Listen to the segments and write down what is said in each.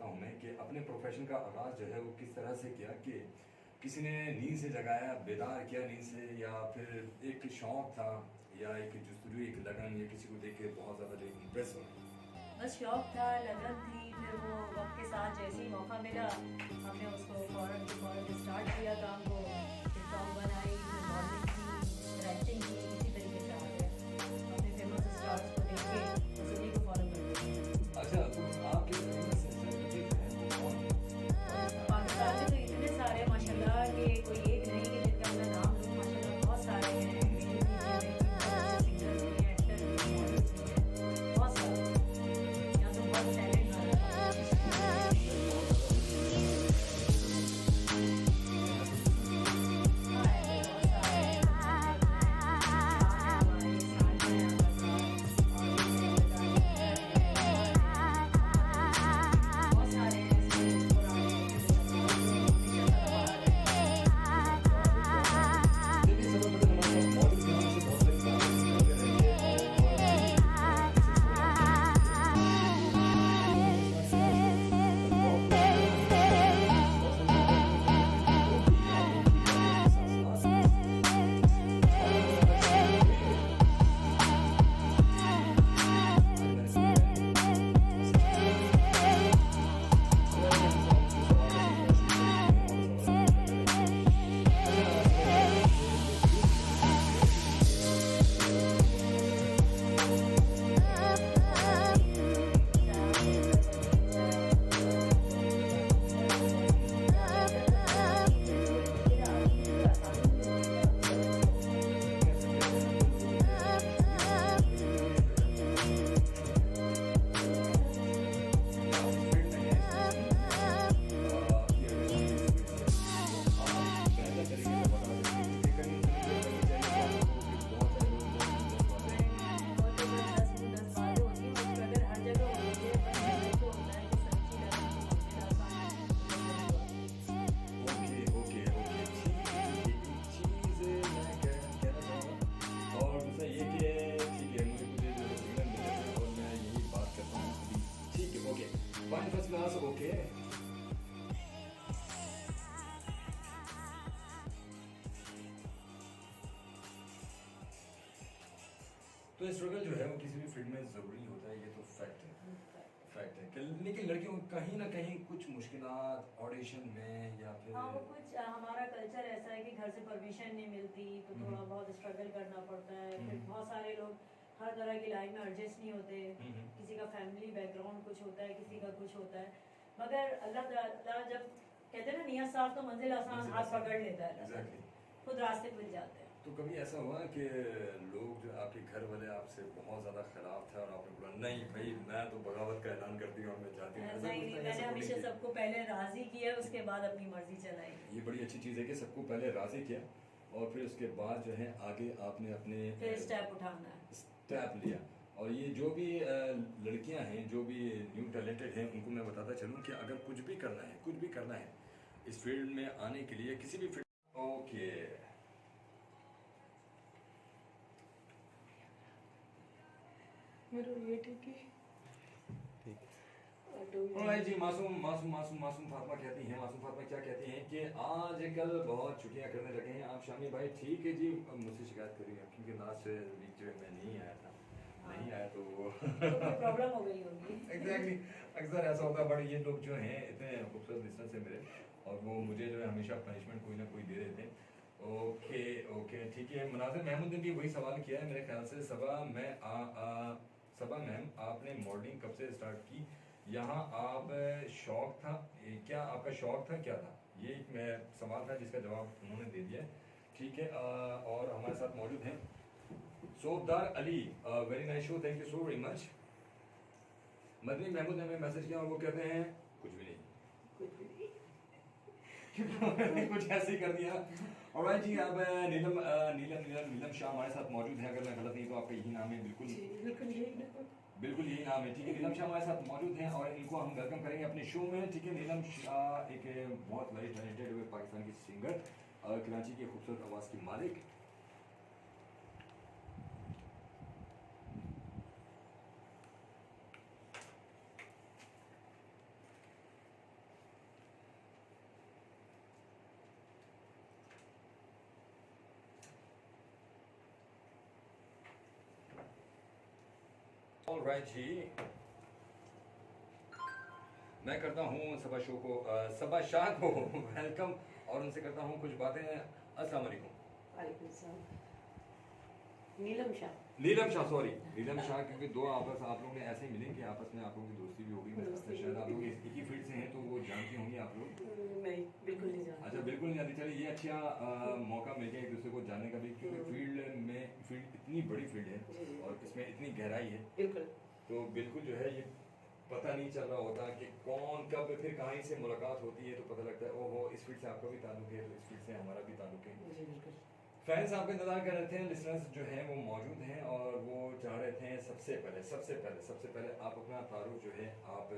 चाहता हूँ मैं कि अपने प्रोफेशन का आगाज़ जो है वो किस तरह से किया कि किसी ने नींद से जगाया, बेदार किया नींद से, या फिर एक शौक़ था या एक जुस्तजू, एक लगन, या किसी को देख के बहुत ज़्यादा जो इम्प्रेस होना। बस शौक था, लगन थी, फिर वो वक्त के साथ जैसे ही मौका मिला हमने उसको फ़ौरन की फ़ौरन स्टार्ट किया काम को। फिर सॉन्ग बनाई, फिर मॉडलिंग की, फिर एक्टिंग की, इसी तरीके से आ गए अपने फेमस स्टार्स को देख के बस उन्हीं को फॉलो करते थे। अच्छा, तो आपके फेमस सेलिब्रिटीज़ हैं वो कौन? पाकिस्तान में? पाकिस्तान में तो इतने सारे माशाल्लाह कि कोई एक नहीं कि जिनका मैं नाम लूँ। माशाल्लाह बहुत सारे हैं, वीडियो कीजिए देखिए, बहुत अच्छे सिंगर्स भी हैं, एक्टर भी हैं, मॉडल्स भी हैं, बहुत सारे। यहाँ तो बहुत टैलेंट भरा पड़ा है। मतलब बहुत ज़्यादा उनकी ऐसे किस्म के हैं? हाँ, ऐसे बहुत सारे हैं, अमजद हैं, शान है हमारे, सानिया है अदाकार, और दूसरे किरदार में अख्तर है, इमरान है, मोहम्मद रफ़ी हैं, बहुत सारे हैं ऐसे पुराने फिल्म स्टार जो हमेशा सदाबहार रहे हैं। और चलिए, समय बदल हमारे साथ मौजूद हैं, हमसे बहुत सारी बातें करते रहेंगे और चलिए इनसे सवाल आपसे पूछते हैं कि स्टार्ट करना शुरू मतलब बहुत कुछ किया आपने, बहुत सारी बातें आपने की, लेकिन लोग की यादों के साथ-साथ आपने बताया कि आज मैंने सुना है कि सच बोलना नहीं आता। तो ऐसे में हम जो सवाल है वो शुरू कर देते हैं और सवाल आपसे करते रहेंगे। अच्छा, सबसे पहले आप मुझे ये क्यों चुना कि ऐसी चीज़ें जो आपने बहुत सारी चाहे आप एक्टर बने, चाहे आप सिंगर बने, या एक्टर बनने की बिल्कुल मुश्किल आती भी है, आसानी भी होती है और मुश्किल भी होती है। कैसे कैसे मतलब लोग जो हैं मुश्किलें भी देखते हैं लेकिन मेहनत करते हैं, तो ये तो शुभ है। ऐसा कुछ नहीं है। अच्छा, आप इस फील्ड में हैं, इस इंडस्ट्री में हैं, आपकी अगर स्टडी इस फील्ड से है, तो आप बेहतर तरीके से बता सकते हैं कि कहीं इतनी देर करनी चाहिए कि आप लोगों के बहुत सारे लोग 10 दिन 10 बातें हैं। नहीं, वो तो बस 10 को 10 बातें होती हैं, वो स्ट्रगल हर जगह होती है, बस मेहनत तो होता है कि सच्ची लगन तो मंजिल आसान नहीं, तो बस वही बात है। ओके ओके ओके, ठीक है ठीक है, एक चीज़ मैं कहना चाहूँगा और दूसरा ये कि ठीक है, मुझे जो है सिग्नल मिले थे और मैं यही बात करता हूँ अभी। ठीक है, okay, fine, first class, okay. तो स्ट्रगल जो है वो किसी भी फील्ड में ज़रूरी होता है, ये तो फैक्ट है। फैक्ट है लेकिन लड़कियों को कहीं ना कहीं कुछ मुश्किलात ऑडिशन में या फिर हाँ, वो कुछ हमारा कल्चर ऐसा है कि घर से परमिशन नहीं मिलती, तो थोड़ा हम्म बहुत स्ट्रगल करना पड़ता है। फिर हम्म बहुत सारे लोग हर तरह की लाइन में एडजस्ट नहीं होते, हम्म किसी का फैमिली बैकग्राउंड कुछ होता है, किसी का कुछ होता है। मगर अल्लाह ताला जब कहते हैं ना नियत साफ तो मंजिल आसान, मंजिल हाथ आसान, पकड़ लेता है अल्लाह ताला, एग्जैक्टली। खुद रास्ते मिल जाते हैं। तो कभी ऐसा हुआ कि लोग जो आपके घर वाले आपसे बहुत ज़्यादा खिलाफ थे और आपने बोला नहीं भाई मैं तो बगावत का ऐलान करती हूँ और मैं जाती हूँ, ऐसा नहीं कुछ नहीं, था या मैंने सपोर्टिंग हमेशा थी? सबको पहले राजी किया, उसके बाद अपनी मर्जी चलाई। ये बड़ी अच्छी चीज़ है कि सबको पहले राज़ी किया और फिर उसके बाद जो है आगे आपने अपने फिर स्टेप उठाना है। स्टेप लिया। और ये जो भी लड़कियां हैं, जो भी न्यू टैलेंटेड हैं, उनको मैं बताता चलूँ कि अगर कुछ भी करना है, कुछ भी करना है इस फील्ड में आने के लिए, किसी भी फील्ड। ओके, मेरा ये ठीक है। ऑलराइट जी, मासूम मासूम मासूम मासूम फातिमा कहती हैं, मासूम फातिमा क्या कहती हैं कि आजकल बहुत छुट्टियां करने लगे हैं आप शामी भाई। ठीक है जी, अब मुझसे शिकायत करी है क्योंकि लास्ट वीक जो है मैं नहीं आया था, नहीं आया तो तो कोई प्रॉब्लम हो गई होगी। एग्जैक्टली, अक्सर ऐसा होता है। बट ये लोग जो हैं इतने खूबसूरत लिस्टनर्स हैं मेरे, और वो मुझे जो है हमेशा पनिशमेंट कोई ना कोई दे देते हैं। ओके ओके, ठीक है। मुनाजिर महमूद ने भी वही सवाल किया है मेरे ख्याल से। सबा मैम, आपने मॉडलिंग कब से स्टार्ट की? यहाँ आप शौक था, क्या आपका शौक था, क्या था? ये एक सवाल था जिसका जवाब उन्होंने दे दिया है। ठीक है, और हमारे साथ मौजूद हैं Sobdar Ali. Very nice show, thank you so very much. Madani Mahmood ने हमें मैसेज किया और वो कहते हैं कुछ भी नहीं, कुछ भी क्योंकि कुछ ऐसे ही कर दिया। ऑलराइट जी, अब नीलम नीलम नीलम नीलम शाह हमारे साथ मौजूद है। अगर मैं गलत नहीं तो आपका यही नाम है? बिल्कुल बिल्कुल यही ना। बिल्कुल यही नाम है। ठीक है, नीलम शाह हमारे साथ मौजूद हैं और इनको हम वेलकम करेंगे अपने शो में। ठीक है, नीलम शाह एक बहुत वेरी टैलेंटेड पाकिस्तान की सिंगर, कराची की खूबसूरत आवाज़ की मालिक। ऑलराइट जी, मैं करता हूँ सबा शाह को वेलकम और उनसे करता हूँ कुछ बातें। अस्सलाम वालेकुम। वालेकुम सलाम। नीलम शाह। नीलम शाह, सॉरी नीलम शाह, क्योंकि दो आपस आप लोग ने ऐसे ही मिले कि आपस में आप लोगों की दोस्ती भी होगी। शायद आप लोग एक ही फील्ड से हैं तो वो जानती होंगी आप लोग। नहीं, बिल्कुल नहीं जानती। अच्छा, बिल्कुल नहीं जानती। चलिए, ये अच्छा मौका मिल गया एक दूसरे को जानने का भी, क्योंकि फील्ड इतनी बड़ी फील्ड है और इसमें इतनी गहराई है, बिल्कुल। तो बिल्कुल जो है ये पता नहीं चल रहा होता कि कौन कब फिर कहाँ से मुलाकात होती है, तो पता लगता है ओहो इस फील्ड से आपका भी ताल्लुक है, तो इस फील्ड से हमारा भी ताल्लुक है। जी बिल्कुल। फैंस आपका इंतजार कर रहे थे, लिसनर्स जो हैं वो मौजूद हैं और वो चाह रहे थे सबसे पहले आप अपना तारुफ जो है आप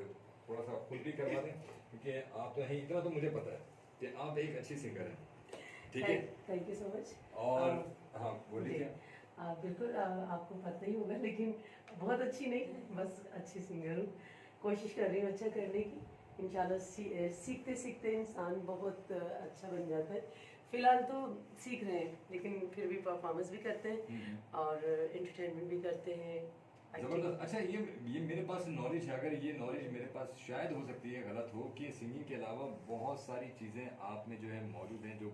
थोड़ा सा खुद भी करवा दें, क्योंकि आप तो हैं, इतना तो मुझे पता है कि आप एक अच्छी सिंगर हैं, ठीक है? Thank you so much. और हाँ बोलिए। बिल्कुल, आपको पता ही होगा, लेकिन बहुत अच्छी नहीं, बस अच्छी सिंगर हूँ। कोशिश कर रही हूँ अच्छा करने की। इंशाल्लाह सीखते सीखते इंसान बहुत अच्छा बन जाता है। फिलहाल तो सीख रहे हैं, लेकिन फिर भी परफॉर्मेंस भी करते हैं और एंटरटेनमेंट भी करते हैं। जबरदस्त। अच्छा, ये मेरे पास नॉलेज है, अगर ये नॉलेज मेरे पास शायद हो सकती है गलत हो, कि सिंगिंग के अलावा बहुत सारी चीज़ें आप में जो है मौजूद हैं, जो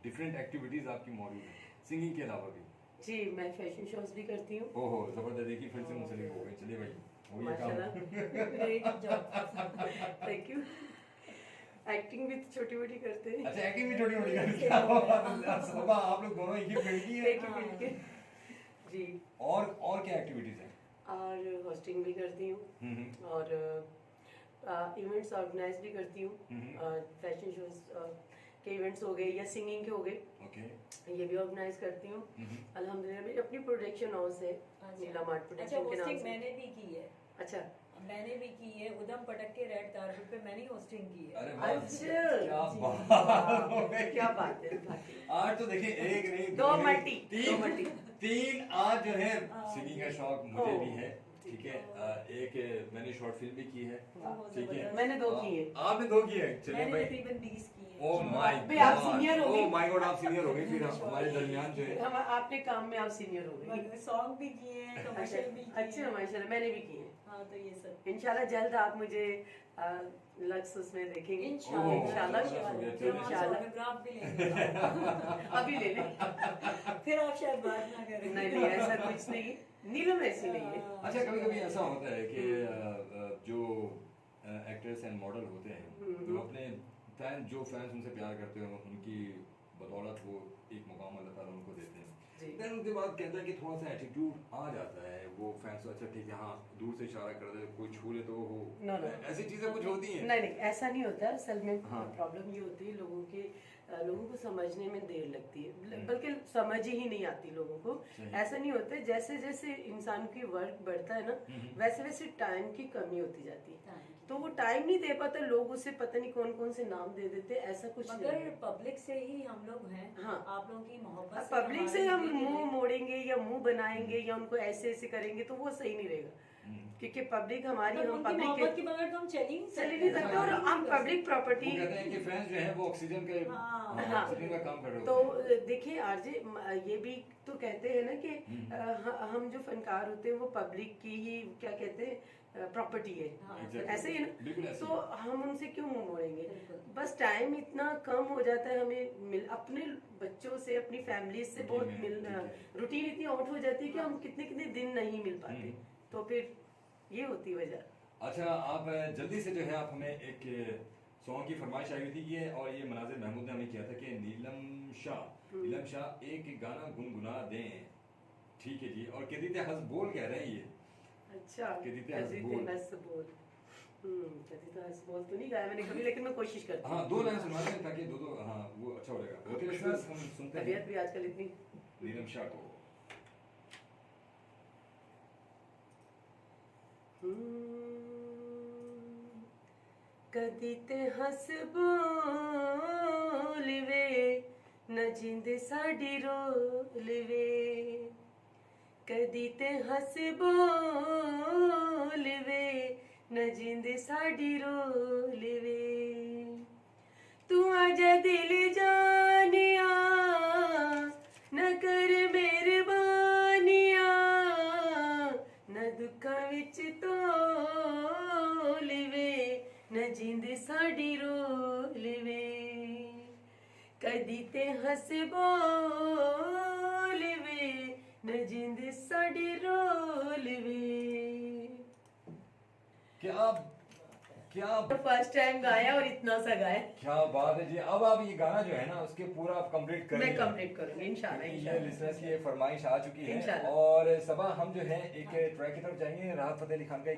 डिफरेंट एक्टिविटीज़ आपकी मौजूद हैं सिंगिंग के अलावा भी। जी, मैं फैशन शोज भी करती हूँ। ओहो जबरदस्त, देखिए फिर से मुंसलिक हो गए। चलिए भाई, हो गया काम। Thank you. एक्टिंग भी छोटी मोटी करते हैं। अच्छा, एक्टिंग भी छोटी मोटी करते हैं। आप लोग दोनों एक ही फील्ड की हैं। एक ही फील्ड के। जी। और क्या एक्टिविटीज़ हैं? और होस्टिंग भी करती हूँ और इवेंट्स ऑर्गेनाइज भी करती हूँ। फैशन शोज के इवेंट्स हो गए या सिंगिंग के हो गए, ओके, ये भी ऑर्गेनाइज करती हूँ। अल्हम्दुलिल्लाह मेरी अपनी प्रोडक्शन हाउस है, नीला मार्ट अच्छा, प्रोडक्शन के नाम होस्टिंग से। मैंने भी की है। अच्छा, मैंने भी की है, उदम पटक के रेड कारपेट पे मैंने होस्टिंग की है। अरे वाह, अच्छा, क्या जी, बात हो गई। क्या बात है, बाकी। आज तो देखिए एक नहीं दो नहीं, मल्टी। तीन आज जो है हाँ, सिंगिंग का शौक मुझे भी है, ठीक ठीक है? एक मैंने शॉर्ट फिल्म भी की है, बहुत ठीक है? जबरदस्त। मैंने 2 की है। आपने 2 की है? चलिए मैंने भाई, तकरीबन 20 की है। ओ माय भाई, आप senior हो गई। ओ माय गॉड, आप सीनियर हो गई फिर हमारे दरमियान जो है। हम आपने काम में आप सीनियर हो गए। सॉन्ग भी किए हैं, कमर्शियल भी किए अच्छा, हैं। माशाल्लाह मैंने भी की है। हाँ, तो ये सब इंशाल्लाह जल्द आप मुझे लक्स उसमें देखेंगे। इंशाल्लाह इंशाल्लाह। इंशाल्लाह। ऑटोग्राफ भी लेंगे। अभी ले लें। फिर आप शायद बात ना करें। नहीं, ऐसा कुछ नहीं, नीलम ऐसी नहीं है। अच्छा, कभी कभी ऐसा होता है कि जो एक्टर्स एंड मॉडल होते हैं जो अपने जो फैंस उनसे प्यार करते हैं उनकी बदौलत वो एक मुकाम अल्लाह ताला उनको देते हैं, फिर उनके बाद कहता है कि थोड़ा सा एटीट्यूड आ जाता है, वो फैंस अच्छा ठीक है, हाँ दूर से इशारा कर दे, कोई छू ले तो वो No. ऐसी चीजें कुछ होती हैं? नहीं, ऐसा नहीं होता। असल में हाँ। प्रॉब्लम ये होती है लोगों को समझने में देर लगती है, बल्कि समझ ही नहीं आती लोगों को। ऐसा नहीं होता, जैसे जैसे इंसान की वर्क बढ़ता है ना, वैसे वैसे टाइम की कमी होती जाती है, तो वो टाइम नहीं दे पाता, लोग उसे पता नहीं कौन कौन से नाम दे देते, ऐसा कुछ नहीं मगर है। पब्लिक से ही हम लोग हैं। हाँ। आप लोगों की मोहब्बत पब्लिक से हम हमारी मुंह मोड़ेंगे या मुंह बनाएंगे या उनको ऐसे ऐसे करेंगे तो वो सही नहीं रहेगा, क्योंकि पब्लिक हमारी, मतलब हम उनकी पब्लिक मोहब्बत की बगैर तो हम चल ही चल ही नहीं सकते, और हम पब्लिक प्रॉपर्टी। वो कहते हैं कि फैंस जो है वो ऑक्सीजन का हाँ। ऑक्सीजन का काम कर रहे तो होते हैं। देखिए आरजे, ये भी तो कहते हैं ना कि हम जो फनकार होते हैं वो पब्लिक की ही क्या कहते हैं प्रॉपर्टी है। Exactly. ऐसे ही है बिल्कुल ना, ऐसे तो हम उनसे क्यों मुंह मोड़ेंगे? बिल्कुल। बस टाइम इतना कम हो जाता है, हमें अपने बच्चों से, अपनी फैमिली से बहुत रूटीन इतनी आउट हो जाती है कि हम कितने कितने दिन नहीं मिल पाते, तो फिर ये होती वजह। अच्छा, आप जल्दी से जो है आप हमें एक सॉन्ग की फरमाइश आई हुई थी ये, और ये मनाजिर महमूद ने हमें किया था कि नीलम शाह एक गाना गुनगुना दें, ठीक है जी? और कहती थे हंस बोल कह रहे हैं ये। अच्छा, कहती थी कहती हंस थी बोल। हंस बोल। कहती तो हंस बोल तो नहीं गाया मैंने कभी, लेकिन मैं कोशिश करती हूँ। हाँ, 2 लाइन सुना दें ताकि दो हाँ वो अच्छा हो जाएगा। ओके लिसनर्स, हम सुनते हैं तबीयत भी आजकल इतनी। नीलम शाह को। कदी ते हंस बोल वे न जिंद साडी रोल वे, कदी ते हंस बोल वे न जिंद साडी रोल वे, तू आजा दिल जानिया न कर मेहरबानिया, न दुखा विच तोल वे न जिंद साडी रोल वे कदी ते हस बोल वे न जिंद साडी रोल वे। क्या क्या फर्स्ट टाइम गाया और इतना सा गाया। क्या बात है जी। अब आप ये गाना जो है ना उसके पूरा आप कंप्लीट करेंगे। मैं कंप्लीट करूंगी इंशाल्लाह। ये लिसनर्स की ये फरमाइश आ चुकी है। इंशाल्लाह। और सबा हम जो है एक ट्रैक की तरफ जाएंगे, राहत फतेह अली खान का